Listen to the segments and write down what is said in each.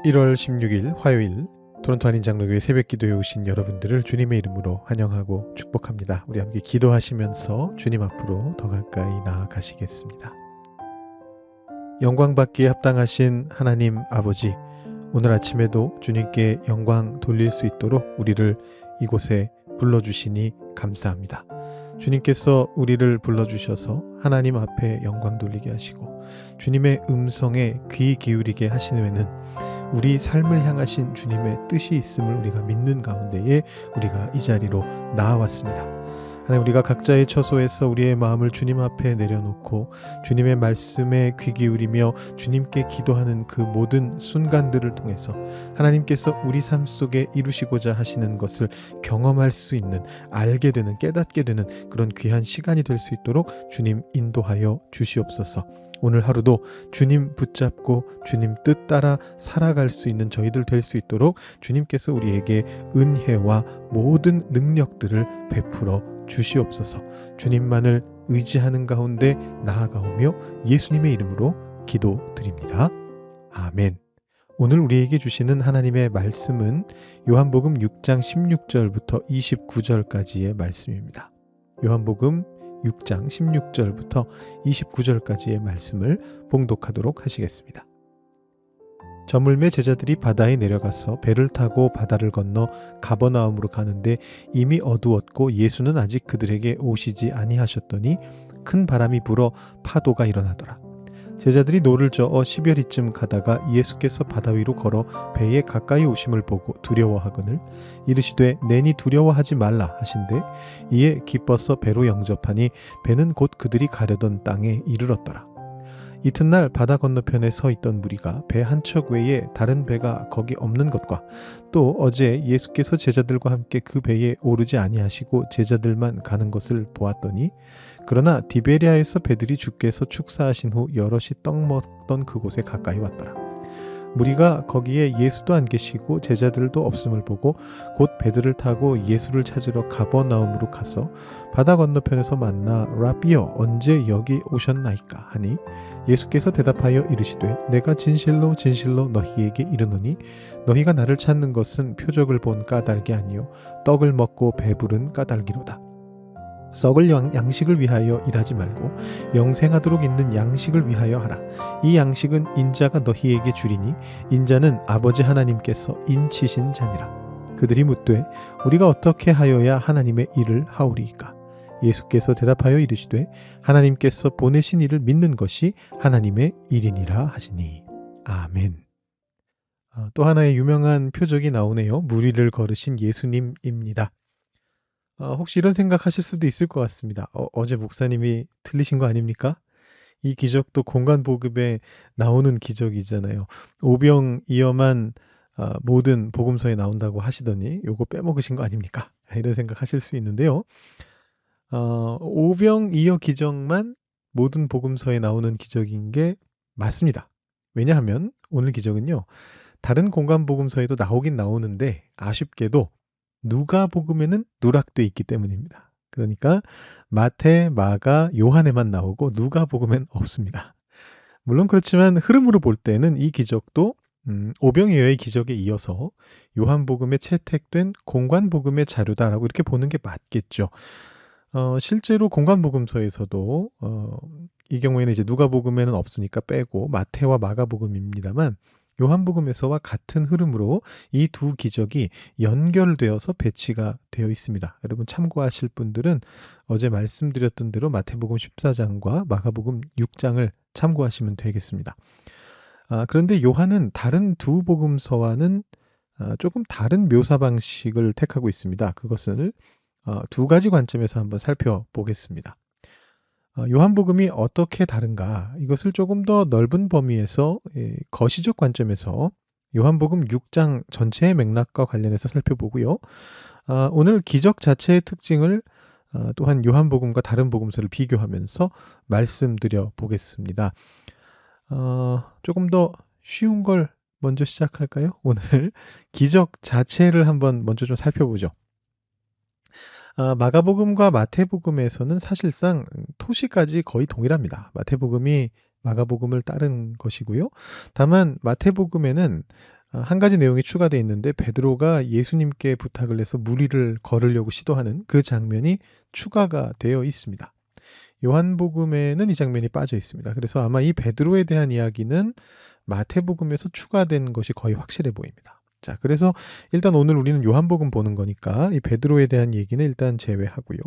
1월 16일 화요일 토론토 한인 장로교회 새벽기도에 오신 여러분들을 주님의 이름으로 환영하고 축복합니다. 우리 함께 기도하시면서 주님 앞으로 더 가까이 나아가시겠습니다. 영광 받기에 합당하신 하나님 아버지, 오늘 아침에도 주님께 영광 돌릴 수 있도록 우리를 이곳에 불러주시니 감사합니다. 주님께서 우리를 불러주셔서 하나님 앞에 영광 돌리게 하시고 주님의 음성에 귀 기울이게 하시는 후에는 우리 삶을 향하신 주님의 뜻이 있음을 우리가 믿는 가운데에 우리가 이 자리로 나아왔습니다. 하나님, 우리가 각자의 처소에서 우리의 마음을 주님 앞에 내려놓고 주님의 말씀에 귀 기울이며 주님께 기도하는 그 모든 순간들을 통해서 하나님께서 우리 삶 속에 이루시고자 하시는 것을 경험할 수 있는, 알게 되는, 깨닫게 되는 그런 귀한 시간이 될 수 있도록 주님 인도하여 주시옵소서. 오늘 하루도 주님 붙잡고 주님 뜻 따라 살아갈 수 있는 저희들 될 수 있도록 주님께서 우리에게 은혜와 모든 능력들을 베풀어 주시옵소서. 주님만을 의지하는 가운데 나아가오며 예수님의 이름으로 기도드립니다. 아멘. 오늘 우리에게 주시는 하나님의 말씀은 요한복음 6장 16절부터 29절까지의 말씀입니다. 요한복음 6장 16절부터 29절까지의 말씀을 봉독하도록 하시겠습니다. 저물매 제자들이 바다에 내려가서 배를 타고 바다를 건너 가버나움으로 가는데 이미 어두웠고 예수는 아직 그들에게 오시지 아니하셨더니 큰 바람이 불어 파도가 일어나더라. 제자들이 노를 저어 시별이쯤 가다가 예수께서 바다 위로 걸어 배에 가까이 오심을 보고 두려워하거늘 이르시되 내니 두려워하지 말라 하신대 이에 기뻐서 배로 영접하니 배는 곧 그들이 가려던 땅에 이르렀더라. 이튿날 바다 건너편에 서 있던 무리가 배 한 척 외에 다른 배가 거기 없는 것과 또 어제 예수께서 제자들과 함께 그 배에 오르지 아니하시고 제자들만 가는 것을 보았더니 그러나 디베리아에서 배들이 주께서 축사하신 후 여럿이 떡 먹던 그곳에 가까이 왔더라. 무리가 거기에 예수도 안 계시고 제자들도 없음을 보고 곧 배들을 타고 예수를 찾으러 가버나움으로 가서 바다 건너편에서 만나 라비여 언제 여기 오셨나이까 하니 예수께서 대답하여 이르시되 내가 진실로 진실로 너희에게 이르노니 너희가 나를 찾는 것은 표적을 본 까닭이 아니요 떡을 먹고 배부른 까닭이로다. 썩을 양식을 위하여 일하지 말고 영생하도록 있는 양식을 위하여 하라. 이 양식은 인자가 너희에게 주리니 인자는 아버지 하나님께서 인치신 자니라. 그들이 묻되 우리가 어떻게 하여야 하나님의 일을 하오리이까? 예수께서 대답하여 이르시되 하나님께서 보내신 이를 믿는 것이 하나님의 일이니라 하시니. 아멘. 또 하나의 유명한 표적이 나오네요. 물 위를 걸으신 예수님입니다. 혹시 이런 생각하실 수도 있을 것 같습니다. 어제 목사님이 틀리신 거 아닙니까? 이 기적도 공간복음에 나오는 기적이잖아요. 오병이어만 모든 복음서에 나온다고 하시더니 요거 빼먹으신 거 아닙니까? 이런 생각하실 수 있는데요. 오병이어 기적만 모든 복음서에 나오는 기적인 게 맞습니다. 왜냐하면 오늘 기적은요. 다른 공간복음서에도 나오긴 나오는데 아쉽게도 누가복음에는 누락돼 있기 때문입니다. 그러니까 마태, 마가, 요한에만 나오고 누가복음엔 없습니다. 물론 그렇지만 흐름으로 볼 때는 이 기적도 오병이어의 기적에 이어서 요한복음에 채택된 공관복음의 자료다라고 이렇게 보는 게 맞겠죠. 실제로 공관복음서에서도 이 경우에는 이제 누가복음에는 없으니까 빼고 마태와 마가복음입니다만 요한복음에서와 같은 흐름으로 이 두 기적이 연결되어서 배치가 되어 있습니다. 여러분 참고하실 분들은 어제 말씀드렸던 대로 마태복음 14장과 마가복음 6장을 참고하시면 되겠습니다. 그런데 요한은 다른 두 복음서와는 조금 다른 묘사 방식을 택하고 있습니다. 그것을 두 가지 관점에서 한번 살펴보겠습니다. 요한복음이 어떻게 다른가? 이것을 조금 더 넓은 범위에서 거시적 관점에서 요한복음 6장 전체의 맥락과 관련해서 살펴보고요. 오늘 기적 자체의 특징을 또한 요한복음과 다른 복음서를 비교하면서 말씀드려 보겠습니다. 조금 더 쉬운 걸 먼저 시작할까요? 오늘 기적 자체를 한번 먼저 좀 살펴보죠. 마가복음과 마태복음에서는 사실상 토시까지 거의 동일합니다. 마태복음이 마가복음을 따른 것이고요. 다만 마태복음에는 한 가지 내용이 추가되어 있는데 베드로가 예수님께 부탁을 해서 무리를 걸으려고 시도하는 그 장면이 추가가 되어 있습니다. 요한복음에는 이 장면이 빠져 있습니다. 그래서 아마 이 베드로에 대한 이야기는 마태복음에서 추가된 것이 거의 확실해 보입니다. 자, 그래서 일단 오늘 우리는 요한복음 보는 거니까 이 베드로에 대한 얘기는 일단 제외하고요.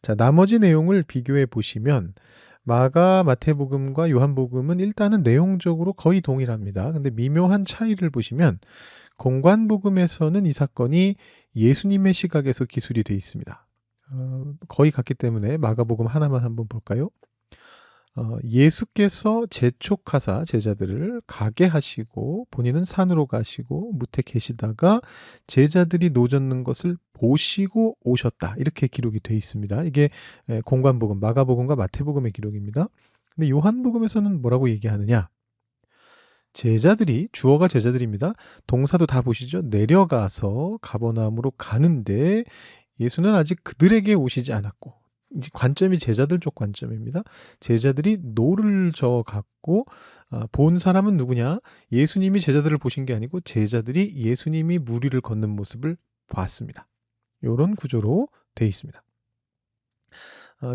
자, 나머지 내용을 비교해 보시면 마가, 마태복음과 요한복음은 일단은 내용적으로 거의 동일합니다. 근데 미묘한 차이를 보시면 공관복음에서는 이 사건이 예수님의 시각에서 기술이 되어 있습니다. 거의 같기 때문에 마가복음 하나만 한번 볼까요? 예수께서 재촉하사 제자들을 가게 하시고 본인은 산으로 가시고 무태 계시다가 제자들이 노젓는 것을 보시고 오셨다. 이렇게 기록이 되어 있습니다. 이게 공관복음, 마가복음과 마태복음의 기록입니다. 근데 요한복음에서는 뭐라고 얘기하느냐? 제자들이, 주어가 제자들입니다. 동사도 다 보시죠. 내려가서 가버나움으로 가는데 예수는 아직 그들에게 오시지 않았고, 이제 관점이 제자들 쪽 관점입니다. 제자들이 노를 저어 갔고 본 사람은 누구냐? 예수님이 제자들을 보신 게 아니고 제자들이 예수님이 무리를 걷는 모습을 봤습니다. 이런 구조로 되어 있습니다.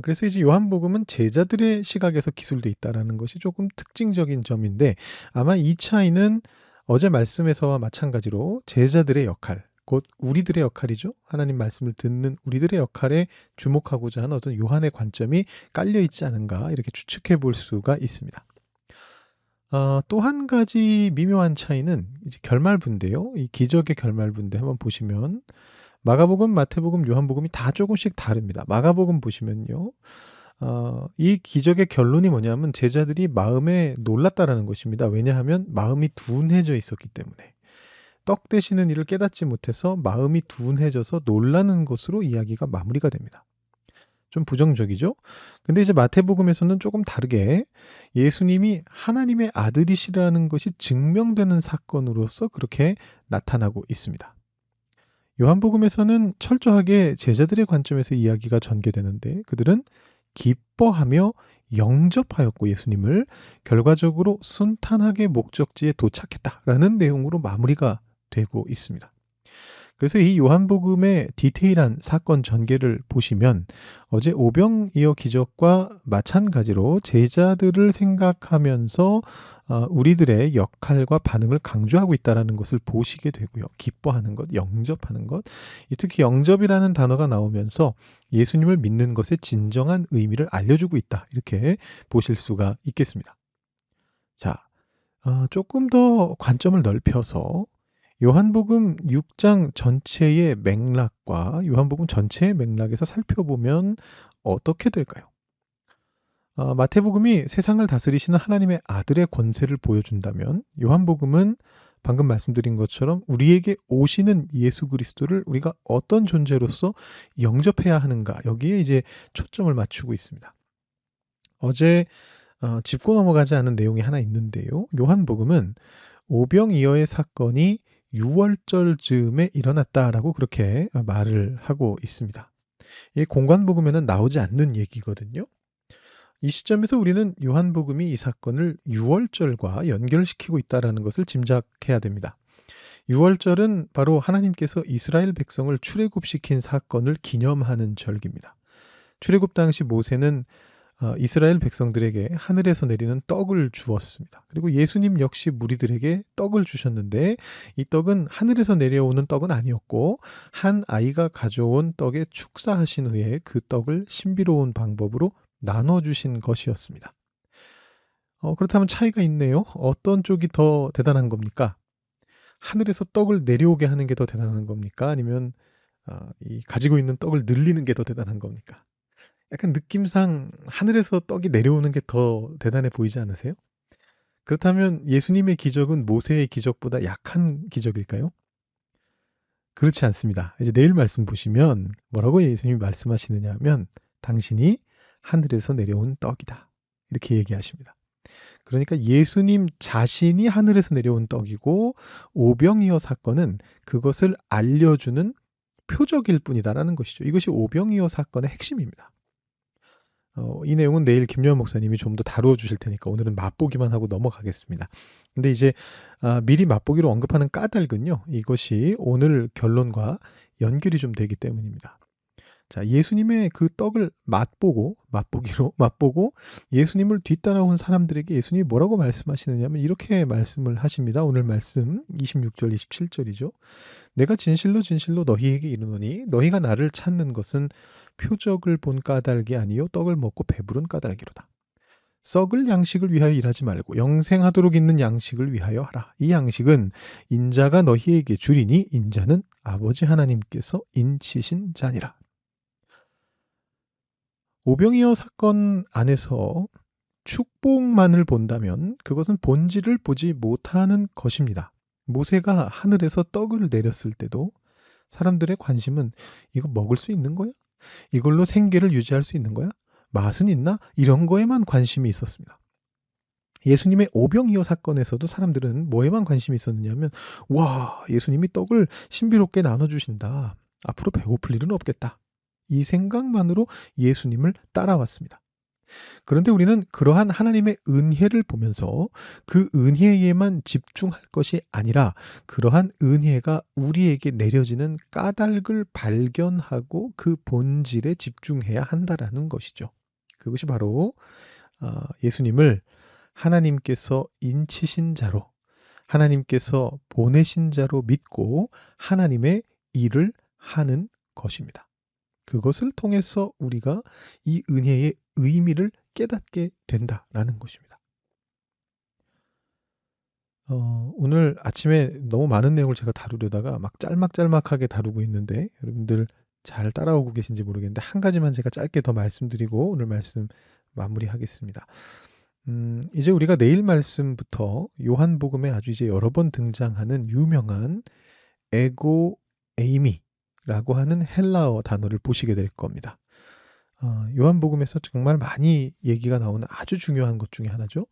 그래서 이제 요한복음은 제자들의 시각에서 기술되어 있다는 것이 조금 특징적인 점인데 아마 이 차이는 어제 말씀에서와 마찬가지로 제자들의 역할, 곧 우리들의 역할이죠. 하나님 말씀을 듣는 우리들의 역할에 주목하고자 하는 어떤 요한의 관점이 깔려 있지 않은가 이렇게 추측해 볼 수가 있습니다. 또 한 가지 미묘한 차이는 이제 결말부인데요. 이 기적의 결말부인데 한번 보시면 마가복음, 마태복음, 요한복음이 다 조금씩 다릅니다. 마가복음 보시면요. 이 기적의 결론이 뭐냐면 제자들이 마음에 놀랐다라는 것입니다. 왜냐하면 마음이 둔해져 있었기 때문에. 떡 되시는 일을 깨닫지 못해서 마음이 둔해져서 놀라는 것으로 이야기가 마무리가 됩니다. 좀 부정적이죠? 근데 이제 마태복음에서는 조금 다르게 예수님이 하나님의 아들이시라는 것이 증명되는 사건으로서 그렇게 나타나고 있습니다. 요한복음에서는 철저하게 제자들의 관점에서 이야기가 전개되는데 그들은 기뻐하며 영접하였고 예수님을 결과적으로 순탄하게 목적지에 도착했다라는 내용으로 마무리가 되고 있습니다. 그래서 이 요한복음의 디테일한 사건 전개를 보시면 어제 오병이어 기적과 마찬가지로 제자들을 생각하면서 우리들의 역할과 반응을 강조하고 있다는 것을 보시게 되고요. 기뻐하는 것, 영접하는 것. 특히 영접이라는 단어가 나오면서 예수님을 믿는 것의 진정한 의미를 알려주고 있다. 이렇게 보실 수가 있겠습니다. 자, 조금 더 관점을 넓혀서 요한복음 6장 전체의 맥락과 요한복음 전체의 맥락에서 살펴보면 어떻게 될까요? 마태복음이 세상을 다스리시는 하나님의 아들의 권세를 보여준다면 요한복음은 방금 말씀드린 것처럼 우리에게 오시는 예수 그리스도를 우리가 어떤 존재로서 영접해야 하는가 여기에 이제 초점을 맞추고 있습니다. 어제 짚고 넘어가지 않은 내용이 하나 있는데요. 요한복음은 오병이어의 사건이 6월절 즈음에 일어났다라고 그렇게 말을 하고 있습니다. 이 공관복음에는 나오지 않는 얘기거든요. 이 시점에서 우리는 요한복음이 이 사건을 6월절과 연결시키고 있다는 것을 짐작해야 됩니다. 6월절은 바로 하나님께서 이스라엘 백성을 출애굽시킨 사건을 기념하는 절기입니다. 출애굽 당시 모세는 이스라엘 백성들에게 하늘에서 내리는 떡을 주었습니다. 그리고 예수님 역시 무리들에게 떡을 주셨는데 이 떡은 하늘에서 내려오는 떡은 아니었고 한 아이가 가져온 떡에 축사하신 후에 그 떡을 신비로운 방법으로 나눠주신 것이었습니다. 그렇다면 차이가 있네요. 어떤 쪽이 더 대단한 겁니까? 하늘에서 떡을 내려오게 하는 게 더 대단한 겁니까? 아니면 이 가지고 있는 떡을 늘리는 게 더 대단한 겁니까? 약간 느낌상 하늘에서 떡이 내려오는 게 더 대단해 보이지 않으세요? 그렇다면 예수님의 기적은 모세의 기적보다 약한 기적일까요? 그렇지 않습니다. 이제 내일 말씀 보시면 뭐라고 예수님이 말씀하시느냐 하면 당신이 하늘에서 내려온 떡이다. 이렇게 얘기하십니다. 그러니까 예수님 자신이 하늘에서 내려온 떡이고 오병이어 사건은 그것을 알려주는 표적일 뿐이다라는 것이죠. 이것이 오병이어 사건의 핵심입니다. 이 내용은 내일 김여원 목사님이 좀 더 다루어 주실 테니까 오늘은 맛보기만 하고 넘어가겠습니다. 근데 이제 미리 맛보기로 언급하는 까닭은요. 이것이 오늘 결론과 연결이 좀 되기 때문입니다. 자, 예수님의 그 떡을 맛보기로 맛보고 예수님을 뒤따라온 사람들에게 예수님이 뭐라고 말씀하시느냐면 이렇게 말씀을 하십니다. 오늘 말씀 26절, 27절이죠. 내가 진실로 진실로 너희에게 이르노니 너희가 나를 찾는 것은 표적을 본 까닭이 아니요 떡을 먹고 배부른 까닭이로다. 썩을 양식을 위하여 일하지 말고 영생하도록 있는 양식을 위하여 하라. 이 양식은 인자가 너희에게 주리니 인자는 아버지 하나님께서 인치신 자니라. 오병이어 사건 안에서 축복만을 본다면 그것은 본질을 보지 못하는 것입니다. 모세가 하늘에서 떡을 내렸을 때도 사람들의 관심은 이거 먹을 수 있는 거야? 이걸로 생계를 유지할 수 있는 거야? 맛은 있나? 이런 거에만 관심이 있었습니다. 예수님의 오병이어 사건에서도 사람들은 뭐에만 관심이 있었느냐면 와, 예수님이 떡을 신비롭게 나눠주신다. 앞으로 배고플 일은 없겠다. 이 생각만으로 예수님을 따라왔습니다. 그런데 우리는 그러한 하나님의 은혜를 보면서 그 은혜에만 집중할 것이 아니라 그러한 은혜가 우리에게 내려지는 까닭을 발견하고 그 본질에 집중해야 한다라는 것이죠. 그것이 바로 예수님을 하나님께서 인치신 자로, 하나님께서 보내신 자로 믿고 하나님의 일을 하는 것입니다. 그것을 통해서 우리가 이 은혜의 의미를 깨닫게 된다라는 것입니다. 오늘 아침에 너무 많은 내용을 제가 다루려다가 막 짤막짤막하게 다루고 있는데 여러분들 잘 따라오고 계신지 모르겠는데 한 가지만 제가 짧게 더 말씀드리고 오늘 말씀 마무리하겠습니다. 이제 우리가 내일 말씀부터 요한복음에 아주 이제 여러 번 등장하는 유명한 에고 에이미라고 하는 헬라어 단어를 보시게 될 겁니다. 요한복음에서 정말 많이 얘기가 나오는 아주 중요한 것 중에 하나죠.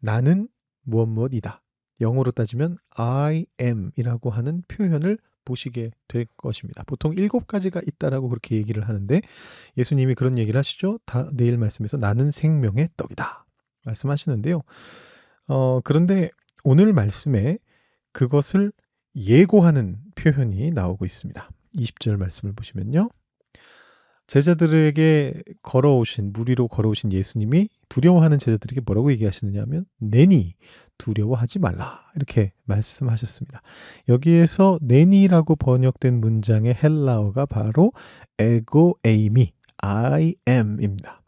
나는 무엇이다. 영어로 따지면 I am 이라고 하는 표현을 보시게 될 것입니다. 보통 7가지가 있다라고 그렇게 얘기를 하는데 예수님이 그런 얘기를 하시죠. 내일 말씀에서 나는 생명의 떡이다. 말씀하시는데요. 그런데 오늘 말씀에 그것을 예고하는 표현이 나오고 있습니다. 20절 말씀을 보시면요. 제자들에게 물 위로 걸어오신 예수님이 두려워하는 제자들에게 뭐라고 얘기하시느냐 하면 내니 두려워하지 말라 이렇게 말씀하셨습니다. 여기에서 내니라고 번역된 문장의 헬라어가 바로 에고 에이미 I am입니다.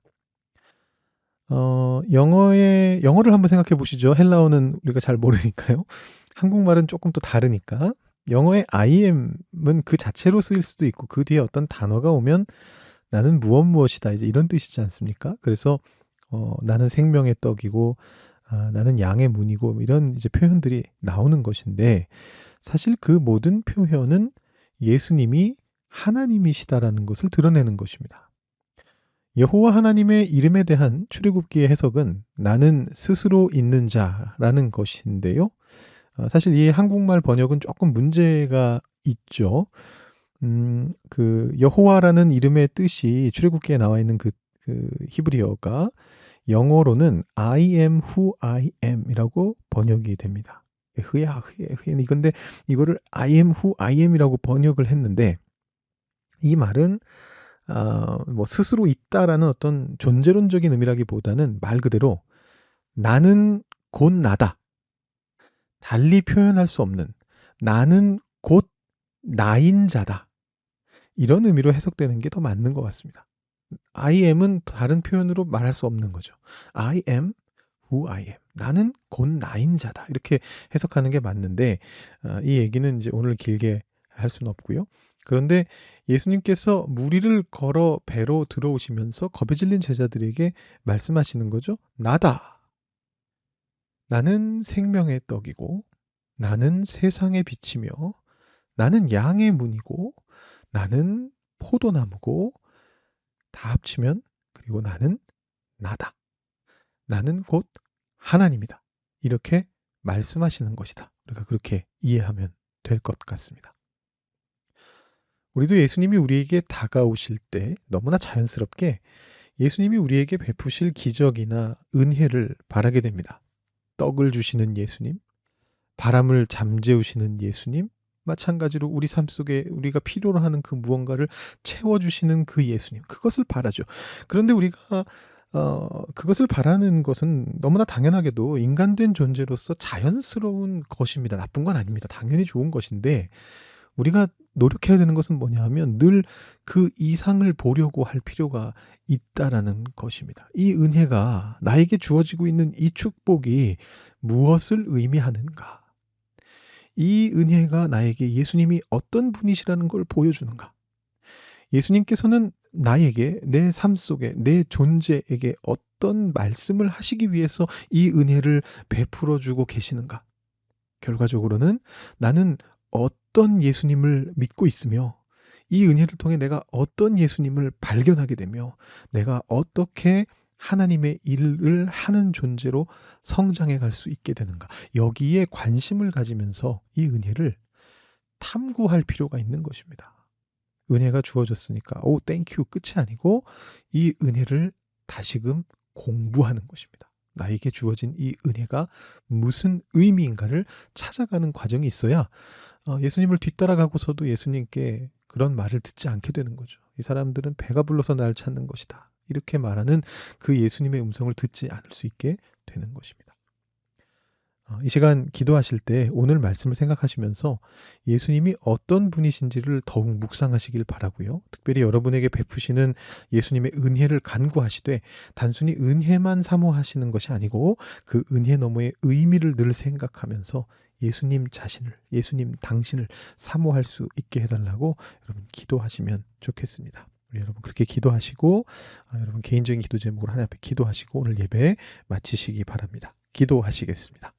영어를 한번 생각해 보시죠. 헬라어는 우리가 잘 모르니까요. 한국말은 조금 또 다르니까 영어의 I am은 그 자체로 쓰일 수도 있고 그 뒤에 어떤 단어가 오면 나는 무엇이다 이제 이런 뜻이지 않습니까? 그래서 나는 생명의 떡이고 나는 양의 문이고 이런 이제 표현들이 나오는 것인데 사실 그 모든 표현은 예수님이 하나님이시다라는 것을 드러내는 것입니다. 여호와 하나님의 이름에 대한 출애굽기의 해석은 나는 스스로 있는 자라는 것인데요. 사실 이 한국말 번역은 조금 문제가 있죠. 그 여호와라는 이름의 뜻이 출애굽기에 나와 있는 그 히브리어가 영어로는 I am who I am이라고 번역이 됩니다. 흐야 이건데 이거를 I am who I am이라고 번역을 했는데 이 말은 뭐 스스로 있다라는 어떤 존재론적인 의미라기보다는 말 그대로 나는 곧 나다. 달리 표현할 수 없는 나는 곧 나인 자다. 이런 의미로 해석되는 게 더 맞는 것 같습니다. I am은 다른 표현으로 말할 수 없는 거죠. I am who I am. 나는 곧 나인 자다. 이렇게 해석하는 게 맞는데 이 얘기는 이제 오늘 길게 할 수는 없고요. 그런데 예수님께서 물 위를 걸어 배로 들어오시면서 겁에 질린 제자들에게 말씀하시는 거죠. 나다. 나는 생명의 떡이고 나는 세상의 빛이며 나는 양의 문이고 나는 포도나무고 다 합치면 그리고 나는 나다. 나는 곧 하나님이다. 이렇게 말씀하시는 것이다. 우리가 그렇게 이해하면 될 것 같습니다. 우리도 예수님이 우리에게 다가오실 때 너무나 자연스럽게 예수님이 우리에게 베푸실 기적이나 은혜를 바라게 됩니다. 떡을 주시는 예수님, 바람을 잠재우시는 예수님, 마찬가지로 우리 삶 속에 우리가 필요로 하는 그 무언가를 채워주시는 그 예수님, 그것을 바라죠. 그런데 우리가 그것을 바라는 것은 너무나 당연하게도 인간된 존재로서 자연스러운 것입니다. 나쁜 건 아닙니다. 당연히 좋은 것인데 우리가 노력해야 되는 것은 뭐냐 하면 늘 그 이상을 보려고 할 필요가 있다라는 것입니다. 이 은혜가 나에게 주어지고 있는 이 축복이 무엇을 의미하는가? 이 은혜가 나에게 예수님이 어떤 분이시라는 걸 보여주는가? 예수님께서는 나에게 내 삶 속에 내 존재에게 어떤 말씀을 하시기 위해서 이 은혜를 베풀어 주고 계시는가? 결과적으로는 나는 어떤 예수님을 믿고 있으며 이 은혜를 통해 내가 어떤 예수님을 발견하게 되며 내가 어떻게 하나님의 일을 하는 존재로 성장해 갈 수 있게 되는가. 여기에 관심을 가지면서 이 은혜를 탐구할 필요가 있는 것입니다. 은혜가 주어졌으니까 오 땡큐 끝이 아니고 이 은혜를 다시금 공부하는 것입니다. 나에게 주어진 이 은혜가 무슨 의미인가를 찾아가는 과정이 있어야 예수님을 뒤따라가고서도 예수님께 그런 말을 듣지 않게 되는 거죠. 이 사람들은 배가 불러서 날 찾는 것이다. 이렇게 말하는 그 예수님의 음성을 듣지 않을 수 있게 되는 것입니다. 이 시간 기도하실 때 오늘 말씀을 생각하시면서 예수님이 어떤 분이신지를 더욱 묵상하시길 바라고요. 특별히 여러분에게 베푸시는 예수님의 은혜를 간구하시되 단순히 은혜만 사모하시는 것이 아니고 그 은혜 너머의 의미를 늘 생각하면서 예수님 자신을, 예수님 당신을 사모할 수 있게 해달라고 여러분 기도하시면 좋겠습니다. 우리 여러분 그렇게 기도하시고 여러분 개인적인 기도 제목으로 하나님 앞에 기도하시고 오늘 예배 마치시기 바랍니다. 기도하시겠습니다.